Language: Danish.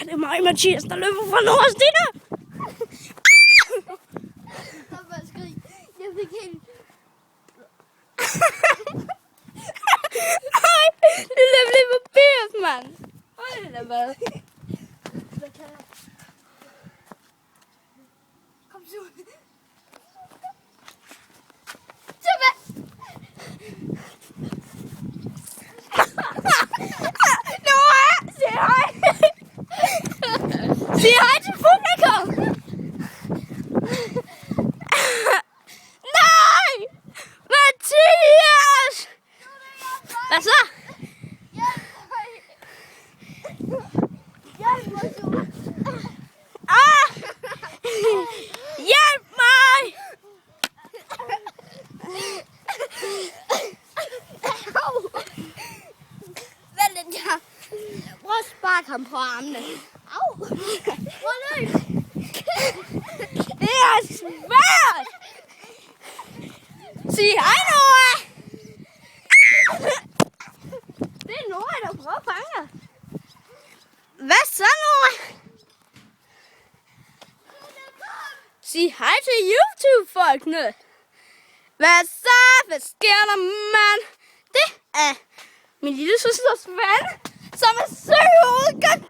det er mig, Mathias, der løber fra Nordstine. Jeg fik helt... Ej, det er lige på bias, mand. Ej, det er hvad. Hvad kan jeg? Kom så. Tilbage! Nora, sig hej. Sig hej til publikum. Nej! Mathias! Hvad så? Ah! Hjælp mig! Vent lidt, jeg prøv at sparke ham på armene. Au! Prøv løs! Det er svært! Sig hej, Nora! Det er Nora, der prøver at fange jer. Hvad så, Nora? Sig hej til YouTube-folkene. Hvad så? Hvad sker der, mand? Det er min lille søsters ven, som er 7 år gammel.